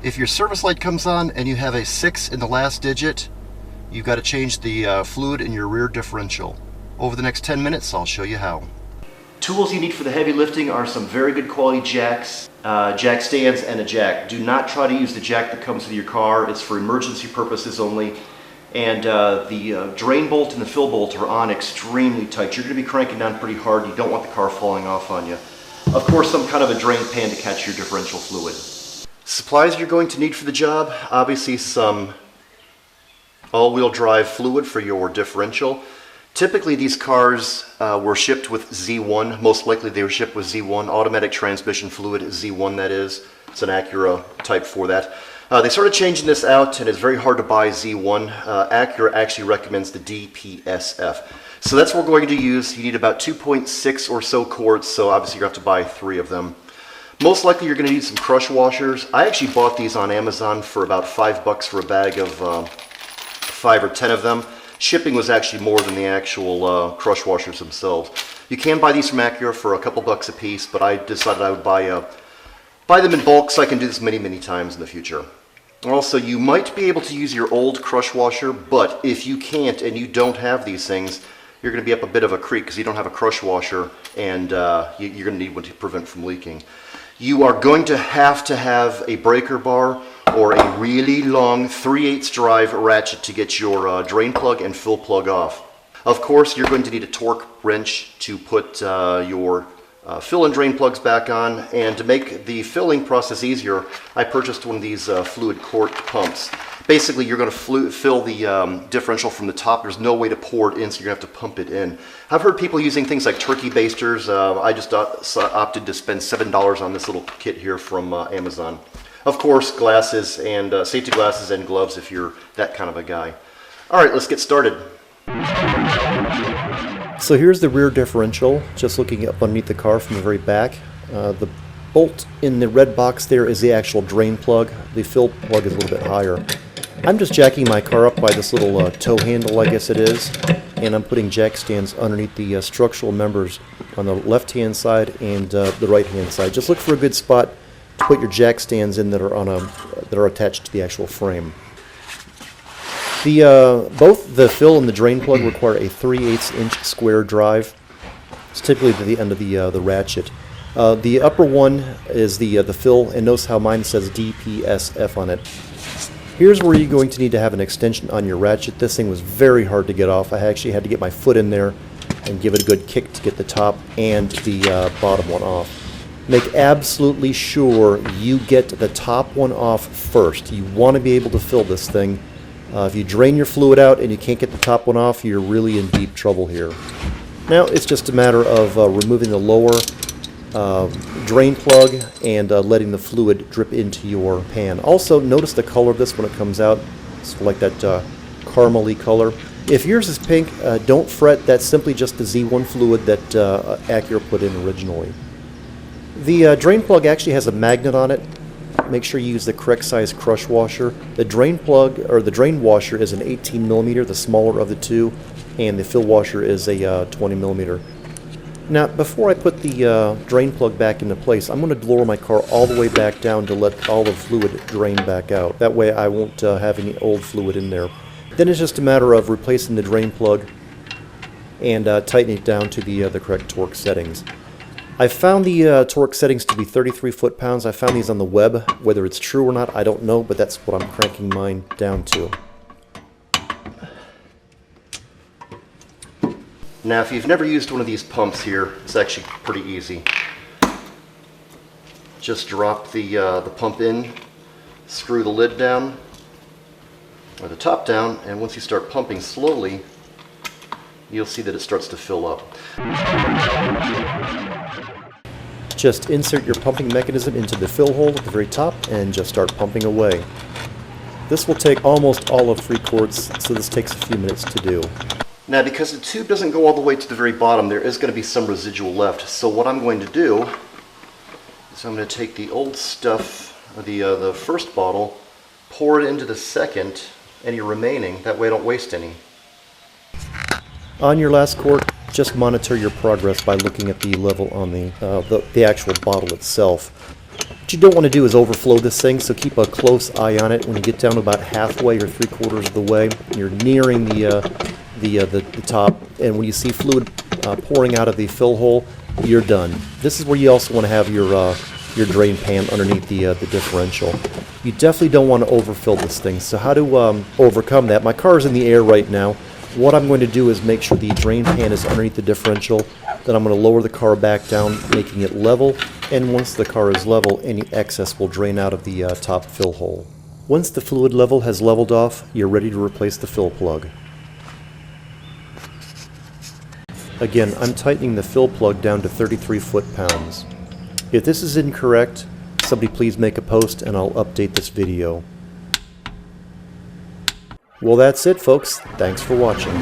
If your service light comes on and you have a 6 in the last digit, you've got to change the fluid in your rear differential. Over the next 10 minutes, I'll show you how. Tools you need for the heavy lifting are some very good quality jacks, jack stands, and a jack. Do not try to use the jack that comes with your car. It's for emergency purposes only. And the drain bolt and the fill bolt are on extremely tight. You're going to be cranking down pretty hard. You don't want the car falling off on you. Of course, some kind of a drain pan to catch your differential fluid. Supplies you're going to need for the job, obviously some all-wheel drive fluid for your differential. Typically these cars were shipped with Z1. Most likely they were shipped with Z1, automatic transmission fluid, Z1 that is. It's an Acura Type 4 that. They started changing this out and it's very hard to buy Z1. Acura actually recommends the DPSF. So that's what we're going to use. You need about 2.6 or so quarts, so obviously you're going to have to buy 3 of them. Most likely you're going to need some crush washers. I actually bought these on Amazon for about $5 for a bag of 5 or 10 of them. Shipping was actually more than the actual crush washers themselves. You can buy these from Acura for a couple bucks a piece, but I decided I would buy them in bulk so I can do this many times in the future. Also, you might be able to use your old crush washer, but if you can't and you don't have these things, you're going to be up a bit of a creek because you don't have a crush washer, and you're going to need one to prevent from leaking. You are going to have a breaker bar or a really long 3/8 drive ratchet to get your drain plug and fill plug off. Of course, you're going to need a torque wrench to put your fill and drain plugs back on, and to make the filling process easier, I purchased one of these fluid quart pumps. Basically, you're going to fill the differential from the top. There's no way to pour it in, so you're going to have to pump it in. I've heard people using things like turkey basters. I just opted to spend $7 on this little kit here from Amazon. Of course, glasses and safety glasses and gloves if you're that kind of a guy. All right, let's get started. So here's the rear differential, just looking up underneath the car from the very back. The bolt in the red box there is the actual drain plug. The fill plug is a little bit higher. I'm just jacking my car up by this little tow handle, I guess it is, and I'm putting jack stands underneath the structural members on the left-hand side and the right-hand side. Just look for a good spot to put your jack stands in that are attached to the actual frame. Both the fill and the drain plug require a 3/8 inch square drive. It's typically to the end of the ratchet. The upper one is the fill, and notice how mine says DPSF on it. Here's where you're going to need to have an extension on your ratchet. This thing was very hard to get off. I actually had to get my foot in there and give it a good kick to get the top and the bottom one off. Make absolutely sure you get the top one off first. You want to be able to fill this thing. If you drain your fluid out and you can't get the top one off, you're really in deep trouble here. Now it's just a matter of removing the lower drain plug and letting the fluid drip into your pan. Also, notice the color of this when it comes out. It's like that caramely color. If yours is pink, don't fret. That's simply just the Z1 fluid that Acura put in originally. The drain plug actually has a magnet on it. Make sure you use the correct size crush washer. The drain plug, or the drain washer, is an 18 millimeter, the smaller of the two, and the fill washer is a 20 millimeter. Now, before I put the drain plug back into place, I'm going to lower my car all the way back down to let all the fluid drain back out. That way I won't have any old fluid in there. Then it's just a matter of replacing the drain plug and tightening it down to the correct torque settings. I found the torque settings to be 33 foot-pounds. I found these on the web. Whether it's true or not, I don't know, but that's what I'm cranking mine down to. Now, if you've never used one of these pumps here, it's actually pretty easy. Just drop the pump in, screw the lid down, or the top down, and once you start pumping slowly, you'll see that it starts to fill up. Just insert your pumping mechanism into the fill hole at the very top and just start pumping away. This will take almost all of 3 quarts, so this takes a few minutes to do. Now, because the tube doesn't go all the way to the very bottom, there is going to be some residual left. So what I'm going to do is I'm going to take the old stuff, the first bottle, pour it into the second, any remaining, that way I don't waste any. On your last quart, just monitor your progress by looking at the level on the actual bottle itself. What you don't want to do is overflow this thing, so keep a close eye on it. When you get down to about halfway or 3/4 of the way, you're nearing the top, and when you see fluid pouring out of the fill hole, you're done. This is where you also want to have your drain pan underneath the differential. You definitely don't want to overfill this thing. So how to overcome that? My car is in the air right now. What I'm going to do is make sure the drain pan is underneath the differential. Then I'm going to lower the car back down, making it level. And once the car is level, any excess will drain out of the top fill hole. Once the fluid level has leveled off, you're ready to replace the fill plug. Again, I'm tightening the fill plug down to 33 foot-pounds. If this is incorrect, somebody please make a post and I'll update this video. Well, that's it, folks. Thanks for watching.